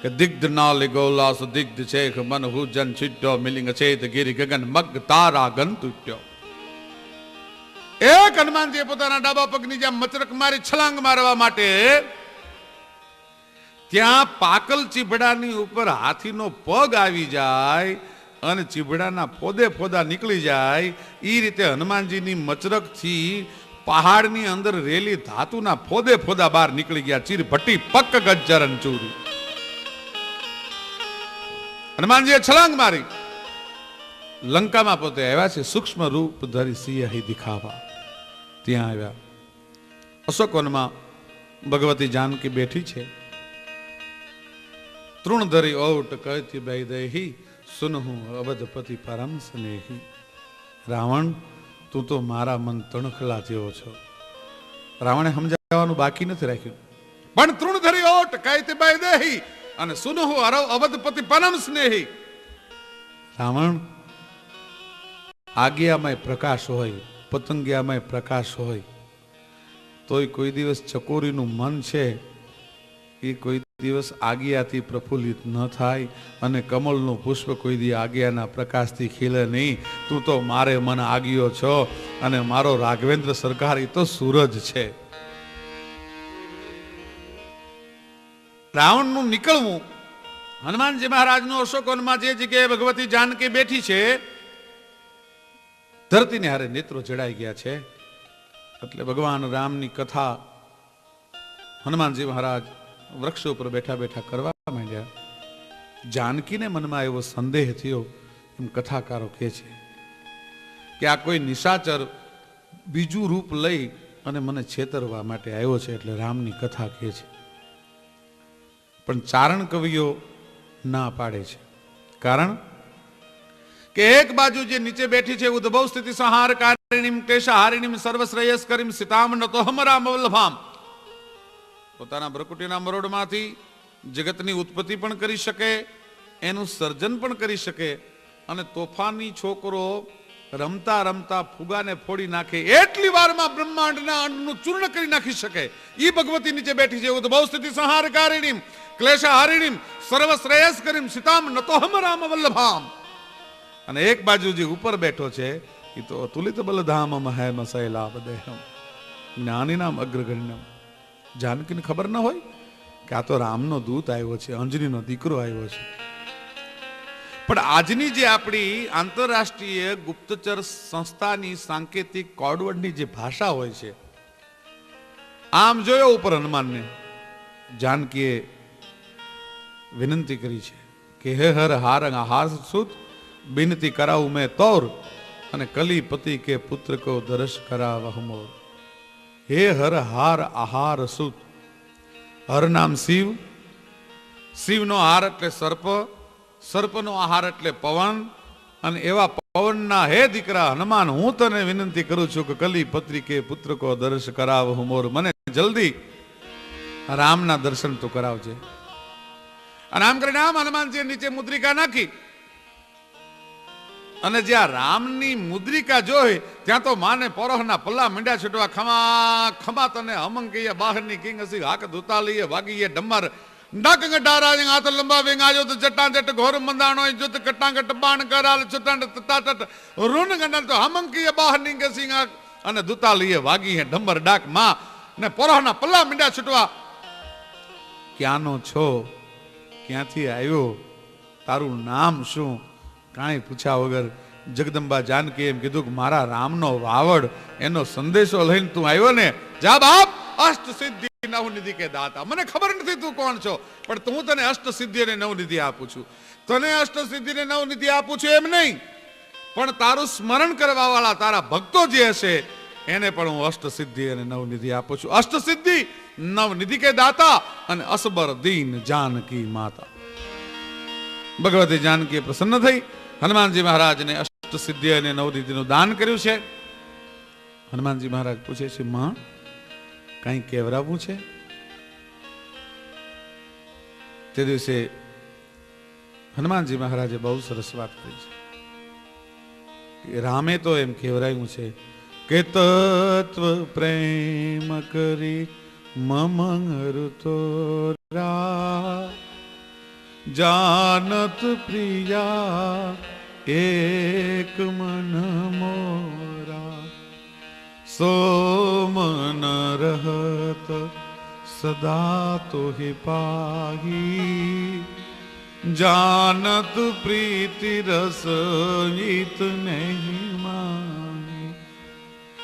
કે દિગ્ધ નાલ ગોલાસ દિગ્ધ છેખ મન હુજન છિટ્યો મિલિંગ છેદ ગિરી ગગન મગ તારા ગન તૂટ્યો. એક હનુમાનજીએ પોતાના ડાબા પગની જેમ મચરક મારી છલાંગ મારવા માટે ત્યાં પાકલ ચીભડાની ઉપર હાથીનો પગ આવી જાય અને ચીભડાના ફોદે ફોદા નીકળી જાય એ રીતે હનુમાનજીની મચરકથી પહાડની અંદર રેલી ધાતુના ફોદે ફોદા બહાર નીકળી ગયા. ચીર ભટ્ટી પક્ક ગજ્જરન ચૂરી. હનુમાનજીએ છલાંગ મારી. લંકામાં પોતે આવ્યા છે, સૂક્ષ્મ રૂપ ધરી સિંહ દિખાવા. ત્યાં આવ્યા. અશોકવનમાં ભગવતી જાનકી બેઠી છે. તૃણ ધરી ઓટ કહેતી બે દેહી સુનહુ અવધપતિ પરમ સ્નેહી. રાવણ, તું તો મારા મન તણખલા જેવો છો. રાવણે સમજાવવાનું બાકી નથી રાખ્યું, પણ તૃણ ધરી ઓટ કહેતી બે દેહી અને સુનહુ અવધપતિ પરમ સ્નેહી. રાવણ, આજ્ઞામય પ્રકાશ હોય, પતંગિયામય પ્રકાશ હોય, તોય કોઈ દિવસ ચકોરીનું મન છે એ કોઈ દિવસ આજ્ઞાથી પ્રફુલ્લિત ન થાય અને કમળનું પુષ્પ કોઈ દી આજ્ઞાના પ્રકાશથી ખીલે નહીં. તું તો મારે મન આગિયો છો અને મારો રાઘવેન્દ્ર સરકાર એ તો સૂરજ છે. રાવણનું નીકળવું, હનુમાનજી મહારાજનું અશોકવનમાં જે જગ્યાએ ભગવતી જાનકી બેઠી છે ધરતીને હારે નેત્રો જડાઈ ગયા છે. એટલે ભગવાન રામની કથા હનુમાનજી મહારાજ વૃક્ષ ઉપર બેઠા બેઠા કરવા માંડ્યા. જાનકીને મનમાં એવો સંદેહ થયો, એમ કથાકારો કહે છે કે આ કોઈ નિશાચર બીજું રૂપ લઈ અને મને છેતરવા માટે આવ્યો છે, એટલે રામની કથા કહે છે. પણ ચારણ કવિઓ ના પાડે છે, કારણ કે એક બાજુ જે નીચે બેઠી છે ઉદ્ભવ સ્થિતિ સંહાર કારિણીમ ક્લેશહારિણીમ સર્વશ્રેયસ કરીમ સીતામ નતોહમ રામ વલ્લભામ. પોતાના ભ્રકુટીના મરોડમાંથી જગતની ઉત્પત્તિ પણ કરી શકે, એનું સર્જન પણ કરી શકે અને તોફાની છોકરો રમતા રમતા ફુગાને ફોડી નાખે એટલી વારમાં બ્રહ્માંડના અંડનું ચૂર્ણ કરી નાખી શકે. ઈ ભગવતી નીચે બેઠી છે ઉદ્ભવ સ્થિતિ સંહાર કારિણીમ ક્લેશહારિણીમ સર્વશ્રેયસ કરીમ સીતામ નતોહમ રામ વલ્લભામ. અને એક બાજુ જે ઉપર બેઠો છે એ તો અતુલિત બલધામ મહે મસૈલાભ દેહમ જ્ઞાનીનામ અગ્રગણ્યમ. જાનકીને ખબર ન હોય કે આ તો રામનો દૂત આવ્યો છે, અંજનીનો દીકરો આવ્યો છે. પણ આજની જે આપણી આંતરરાષ્ટ્રીય ગુપ્તચર સંસ્થાની સાંકેતિક કોડવર્ડની જે ભાષા હોય છે, આમ જોયો ઉપર હનુમાનને જાનકીએ વિનંતી કરી છે કે હે હર હાર હાર સુત बिनती कराऊं मैं तौर અને કલી પતિ કે પુત્ર કો દર્શ કરાવહ મોર. હે હર હાર આહાર સુત. હર નામ શિવ, શિવનો હાર એટલે સર્પ, સર્પનો આહાર એટલે પવન, અને એવા પવનના હે દીકરા હનુમાન, હું તને વિનંતી કરું છું કે કલી પત્રી કે પુત્ર કો દર્શ કરાવહ મોર. મને જલ્દી રામના દર્શન તો કરાવજે. અને આમ કરીને આમ હનુમાનજી નીચે મુદ્રિકા નાખી અને જ્યાં રામની મુદ્રિકા જોઈ ત્યાં તો માને પોરહના પલ્લા મીંડા છૂટવા. ખમા ખમા તને હમંકીએ બહારની કિંગ હસી હાક ધુતાલીએ વાગીએ ડમર ડાકંગ ડારાજ હાથ લંબા વેંગ આજો તો જટાં જટ ઘોર મંદાણો જુત કટાંગટ બાણ કરાલ ચટાંડ તટાટ રૂન ગંડલ તો હમંકીએ બહારની ગસી અને ધુતાલીએ વાગીએ ડમર ડાક માં ને પોરહના પલ્લા મીંડા છૂટવા. ક્યાંનો છો, ક્યાંથી આવ્યો, તારું નામ શું, કાંઈ પૂછ્યા વગર જગદંબા જાનકી એમ કીધું કે મારા રામનો વાવડ એનો સંદેશો લઈને તું આવ્યો ને. જા બાપ, અષ્ટ સિદ્ધિ નવનિધિ કે દાતા. મને ખબર નથી તું કોણ છો, પણ તું તને અષ્ટ સિદ્ધિ અને નવનિધિ આપું છું. તને અષ્ટ સિદ્ધિ ને નવનિધિ આપું છું એમ નહીં, પણ તારું સ્મરણ કરવા વાળા તારા ભક્તો જે હશે એને પણ હું અષ્ટ સિદ્ધિ અને નવનિધિ આપું છું. અષ્ટ સિદ્ધિ નવનિધિ કે દાતા અને અસબર દીન જાનકી માતા. ભગવતી જાનકી પ્રસન્ન થઈ હનુમાનજી મહારાજને અષ્ટ સિદ્ધિ અને નવનિધિનું દાન કર્યું છે. હનુમાનજી મહારાજ પૂછે છે, માં કઈ કેવરાવું છે? તે દિવસે હનુમાનજી મહારાજે બહુ સરસ વાત કરી છે. રામે તો એમ કેવરાયું છે કે તત્વ પ્રેમ કરી મમંગરુતો રા જાનત પ્રિયા એક મન મોરા સો મન રહત સદા તો હિ પાહી જાનત પ્રીતિ રસ હિત નહીં માહી.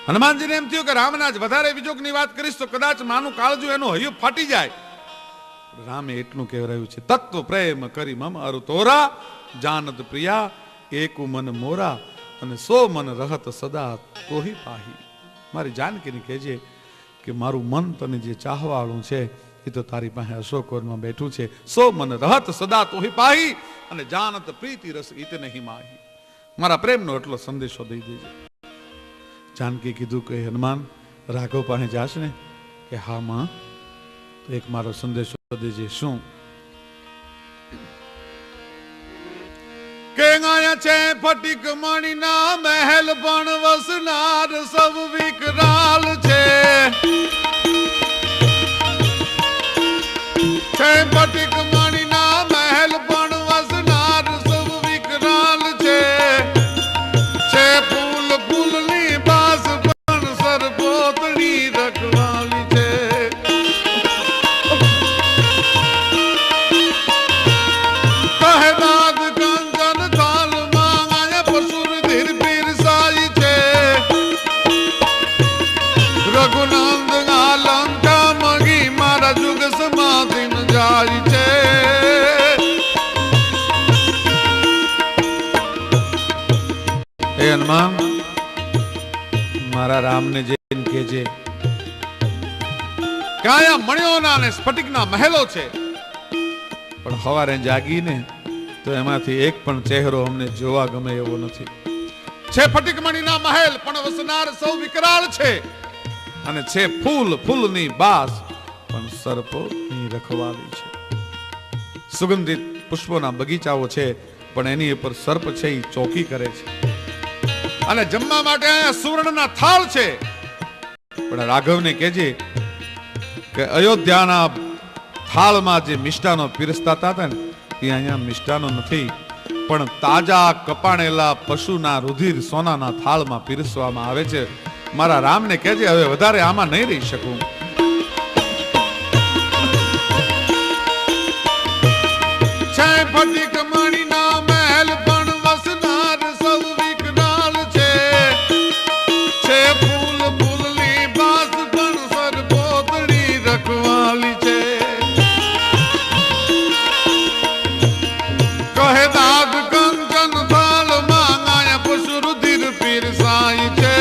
હનુમાનજીને એમ થયું કે રામના જ વધારે વિજોગની વાત કરીશ તો કદાચ માનું કાળજું એનું હૈયું ફાટી જાય. રામે એટલું કહેવાયું છે, તત્વ પ્રેમ કરી મમ અરુ તોરા જાનત પ્રિયા એક મન મોરા અને સો મન રહત સદા તોહી પાહી. મારી જાનકીને કહેજે કે મારું મન તને જે ચાહવાળું છે એ તો તારી પાસે અશોકવનમાં બેઠું છે. સો મન રહત સદા તોહી પાહી અને જાનત પ્રીતિ રસ ઈત નહીં માહી. મારા પ્રેમનો એટલો સંદેશો દઈ દેજે. જાનકી કીધું કે હનુમાન રાઘવ પાસે જાશ ને? કે હા માં, તો એક મારો સંદેશો દેજે. શું? કે આયા છે ફટીક મણીના મહેલ પણ વસનાર સૌ વિકરાલ છે. ફટીક મણીના મહેલ પણ વસનાર સૌ વિકરાલ છે. ફૂલ ફૂલની બાસ પણ સરપોતની રખવાલી છે. મારા રામને જઈને કહેજે કાયા મણિયોના અને સ્ફટિકના મહેલો છે, પણ સવારે જાગીને તો એમાંથી એક પણ ચહેરો અમને જોવા ગમે એવો નથી. છે ફટિક મણીના મહેલ પણ વસનાર સૌ વિકરાળ છે. અને છે ફૂલ ફૂલની બાસ પણ સર્પોની રખવાલી છે. સુગંધિત પુષ્પોના બગીચાઓ છે પણ એની ઉપર સર્પ છે એ ચોકી કરે છે. અને જમવા માટે અહીંયા સુવર્ણના થાળ છે. પણ રાઘવને કહેજે કે અયોધ્યાના થાળમાં જે મિષ્ટાનો પીરસતા હતા ને એ અહીંયા મિષ્ટાનો નથી, પણ તાજા કપાણેલા પશુના રુધિર સોનાના થાળમાં પીરસવામાં આવે છે. મારા રામને કહેજે હવે વધારે આમાં નહીં રહી શકું. છે ફટીક મણીના મહેલ પણ વસનાર સૌ વિકરાળ છે. છે ફૂલ ફૂલની બાસ પણ સરપોતળી રખવાલી છે. કહે દાદ કંચન થાળ માંગાય પશુ રુધિર પીરસાય છે.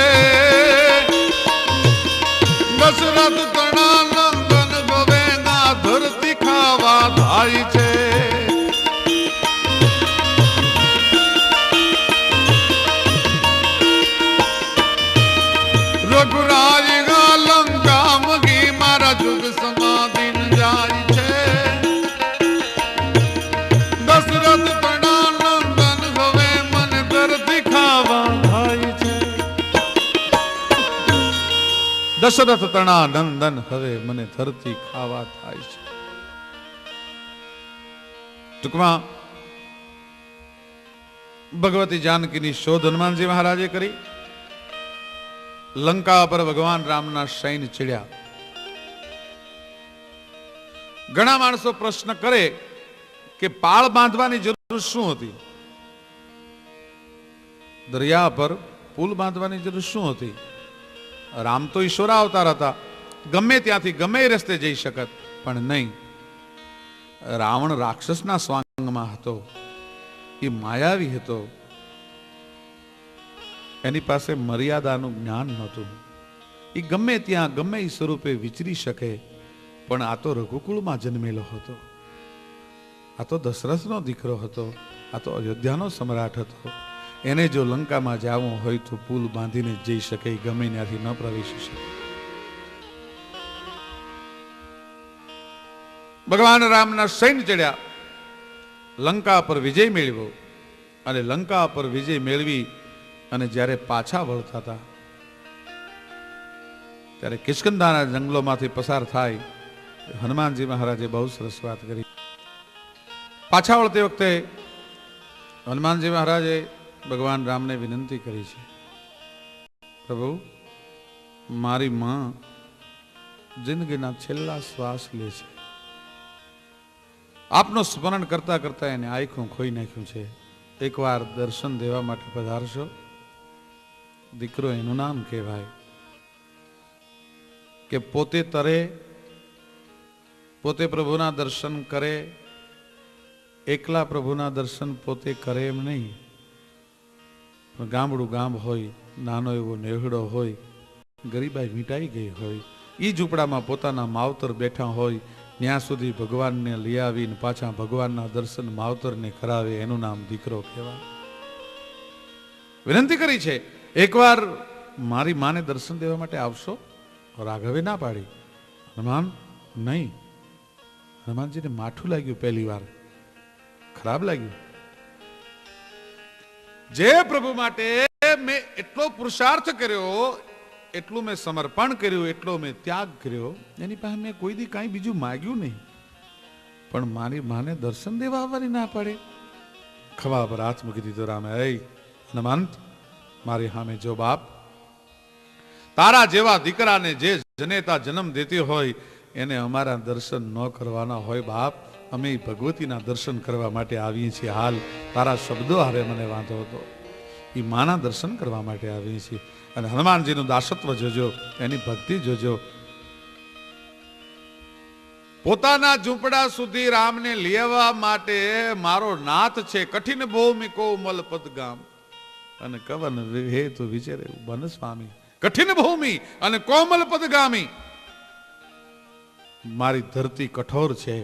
દશરથ તણા નંદન ગવેના ધરતી ખાવા થાય છે. રઘુરાજ લંકા મગી મારા જુગ સમાધિન દશરથ તણા નંદન હવે મને ધરતી ખાવા થાય છે. ટૂંકમાં ભગવતી જાનકીની શોધ હનુમાનજી મહારાજે કરી. લંકા પર ભગવાન રામના સૈન્ય ચડ્યા. ઘણા માણસો પ્રશ્ન કરે કે પાળ બાંધવાની જરૂર શું હતી? દરિયા પર પુલ બાંધવાની જરૂર શું હતી? રામ તો ઈશ્વર અવતાર હતા, ગમે ત્યાંથી ગમે રસ્તે જઈ શકત, પણ નહીં. રાવણ રાક્ષસના સ્વાંગમાં હતો, એ માયાવી હતો, એની પાસે મર્યાદાનું જ્ઞાન નહોતું. એ ગમે ત્યાં ગમે એ સ્વરૂપે વિચરી શકે, પણ આ તો રઘુકુળમાં જન્મેલો હતો, આ તો દશરથનો દીકરો હતો, આ તો અયોધ્યાનો સમ્રાટ હતો. એને જો લંકામાં જવું હોય તો પુલ બાંધીને જઈ શકે, ગમે ત્યાંથી ન પ્રવેશી શકે. ભગવાન રામના સૈન્ય ચડ્યા, લંકા પર વિજય મેળવ્યો, અને લંકા પર વિજય મેળવી અને જ્યારે પાછા વળતા હતા ત્યારે કિષ્કંધાના જંગલોમાંથી પસાર થાય. હનુમાનજી મહારાજે બહુ સરસ વાત કરી. પાછા વળતી વખતે હનુમાનજી મહારાજે ભગવાન રામને વિનંતી કરી છે, પ્રભુ મારી માં જિંદગીના છેલ્લા શ્વાસ લે છે, આપનું સ્મરણ કરતા કરતા એને આંખું ખોઈ નાખ્યું છે, એકવાર દર્શન દેવા માટે પધારશો? દીકરો એનું નામ કહેવાય કે પોતે તરે, પોતે પ્રભુના દર્શન કરે, એકલા પ્રભુના દર્શન પોતે કરે એમ નહીં, પણ ગામડું ગામ હોય, નાનો એવો નેહડો હોય, ગરીબાઈ મીટાઈ ગઈ હોય, એ ઝૂંપડામાં પોતાના માવતર બેઠા હોય, ત્યાં સુધી ભગવાનને લઈ આવીને પાછા ભગવાનના દર્શન માવતરને કરાવે, એનું નામ દીકરો કહેવાય. વિનંતી કરી છે, એકવાર મારી માને દર્શન દેવા માટે આવશો? રાઘવે ના પાડી. હનુમાન નહીં. હનુમાનજીને માઠું લાગ્યું, પહેલી વાર ખરાબ લાગ્યું. જે પ્રભુ માટે મેં એટલો પુરુષાર્થ કર્યો, એટલું મેં સમર્પણ કર્યું, એટલો મેં ત્યાગ કર્યો, એની પાસે મેં કોઈ દી કાંઈ બીજું માગ્યું નહીં, પણ મારી માને દર્શન દેવા આવવાની ના પાડે. ખભા પર હાથ મૂકી દીધો રામે. એ હનુમંત, મારી સામે જો બાપ, તારા જેવા દીકરાને જે જનેતા જન્મ દેતી હોય એને અમારા દર્શન ન કરવાના હોય બાપ, અમે ભગવતીના દર્શન કરવા માટે આવીએ છીએ. હાલ તારા શબ્દો હારે મને વાંધો હતો, એ માના દર્શન કરવા માટે આવીએ છીએ. અને હનુમાનજીનું દાસત્વ જોજો, એની ભક્તિ જોજો. પોતાના ઝૂંપડા સુધી રામને લેવા માટે મારો નાથ છે, કઠિન ભૂમિ કોમલ પદ ગામ અને કવન હે તો વિચારે બન સ્વામી. કઠિન ભૂમિ અને કોમલ પદગામી. મારી ધરતી કઠોર છે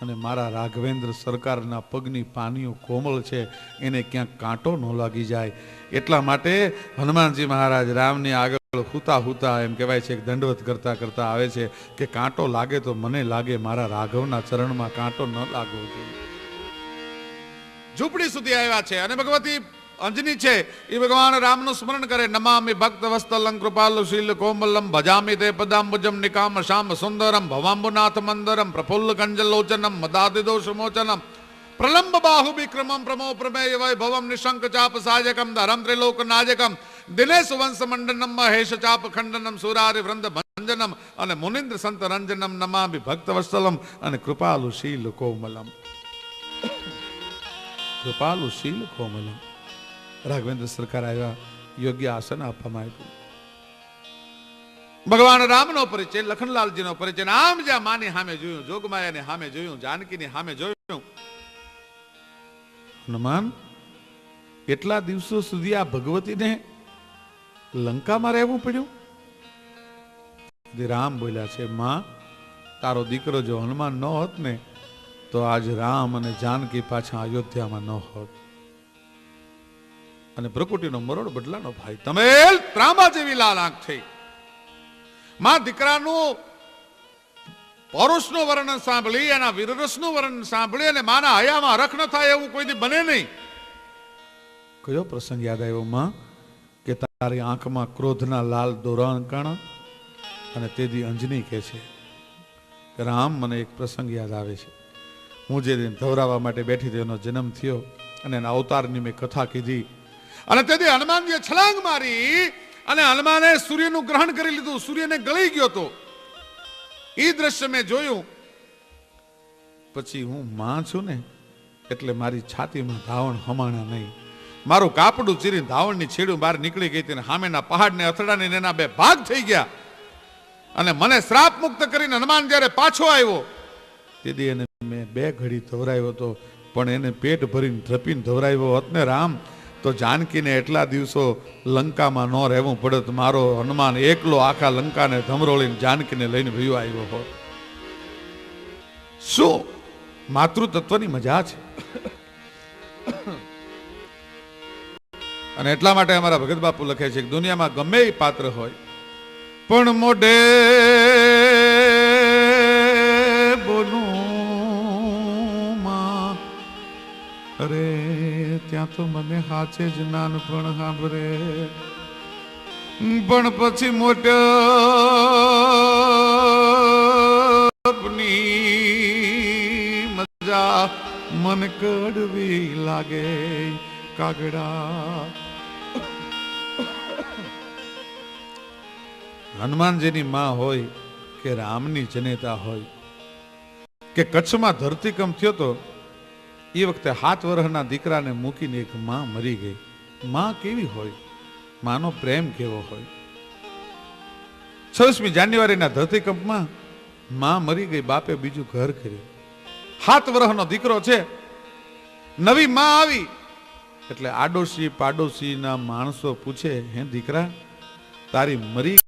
અને મારા રાઘવેન્દ્ર સરકારના પગની પાનીઓ કોમળ છે, એને ક્યાંક કાંટો ન લાગી જાય. એટલા માટે હનુમાનજી મહારાજ રામની આગળ હુતા હુતા એમ કહેવાય છે, દંડવત કરતા કરતા આવે છે કે કાંટો લાગે તો મને લાગે, મારા રાઘવના ચરણમાં કાંટો ન લાગવો જોઈએ. ઝૂંપડી સુધી આવ્યા છે અને ભગવતી અંજની છે એ ભગવાન રામનું સ્મરણ કરે. નમામિ ભક્ત વસ્તલં કૃપાલુ શીલ કોમલમ ભજામિ તે પદાંબુજમ નિકામ શ્યામ સુંદરમ ભવાંબુનાથ મંદરમ પ્રફુલ્લ કંજલોચનમ મદાદિ દોષ મોચનમ પ્રલંબ બાહુ વિક્રમમ પ્રમો પ્રમેય વૈભવમ નિશંક ચાપ સાજકમ ધરમ ત્રિલોક નાજકમ દિનેશ વંશ મંડનમ મહેશ ચાપ ખંડનમ સુરારી વૃંદ ભંજનમ અને મુનિન્દ્ર સંત રંજનમ નમામિ ભક્ત વસ્તલમ અને કૃપાલુ શીલ કોમલમ. કૃપાલુ શીલ કોમલમ. રાઘવેન્દ્ર સરકાર આવ્યા, યોગ્ય આસન આપવામાં આવ્યું. ભગવાન રામનો પરિચય, લખનલાલજીનો પરિચય. આમ જ્યાં માની સામે જોયું, જોગમાયાને સામે જોયું, જાનકીની સામે જોયું. હનુમાન, એટલા દિવસો સુધી આ ભગવતીને લંકામાં રહેવું પડ્યું? રામ બોલ્યા છે, માં તારો દીકરો જો હનુમાન ન હોત ને તો આજ રામ અને જાનકી પાછા અયોધ્યામાં ન હોત. અને ભ્રુકુટીનો મરોડ બદલાનો ભાઈ તમે ત્રાંબા જેવી લાલ આંખ થઈ. માં દીકરાનું પૌરુષનું વર્ણન સાંભળી, એના વીરરસનું વર્ણન સાંભળી અને માના હયામાં હરખ ન થાય એવું કોઈ દી બને નહીં. કયો પ્રસંગ યાદ આવ્યો માં કે તારી આંખમાં ક્રોધના લાલ દોરાણ કાણા? અને તેથી અંજની કહે છે કે રામ, મને એક પ્રસંગ યાદ આવે છે. હું જે દિન ધવરાવા માટે બેઠી તેનો જન્મ થયો અને એના અવતારની મેં કથા કીધી, અને તેથી હનુમાનજીએ છલાંગ મારી અને હનુમાને સૂર્યનું ગ્રહણ કરી લીધું, સૂર્યને ગળી ગયો તો એ દ્રશ્ય મેં જોયું. પછી હું માં છું ને એટલે મારી છાતીમાં ધાવણ હમાણા નહીં. મારું કાપડું ચીરી ધાવણની છેડું બહાર નીકળી ગઈ હતી, સામેના પહાડને અથડાને એના બે ભાગ થઈ ગયા. અને મને શ્રાપ મુક્ત કરીને હનુમાન જ્યારે પાછો આવ્યો તેથી એને મેં 2 ઘડી ધવરાવ્યો હતો, પણ એને પેટ ભરીને ધ્રપીને ધવરાવ્યો હોત ને રામ, તો જાનકીને એટલા દિવસો લંકામાં ન રહેવું પડત. મારો હનુમાન એકલો આખા લંકાને ધમરોળીને જાનકીને લઈને ભયો આવ્યો હોત. શું માતૃતત્વની મજા છે. અને એટલા માટે અમારા ભગત બાપુ લખે છે કે દુનિયામાં ગમે એ પાત્ર હોય પણ મોઢે બોલું માં, અરે ત્યાં તો મને હાચે જ નાનપણ સાંભળે, પણ પછી મોટની મજા મન કડવી લાગે કાગડા. હનુમાનજીની માં હોય કે રામની જનેતા હોય કે કચ્છમાં ધરતીકંપ થયો તો એ વખતે 7 વર્ષના દીકરાને મૂકીને એક માં મરી ગઈ. માં કેવી હોય, માનો પ્રેમ કેવો હોય. 26મી જાન્યુઆરીના ધરતીકંપમાં માં મરી ગઈ, બાપે બીજું ઘર કર્યું. 7 વર્ષનો દીકરો છે, નવી માં આવી એટલે આડોશી પાડોશીના માણસો પૂછે, હે દીકરા તારી મરી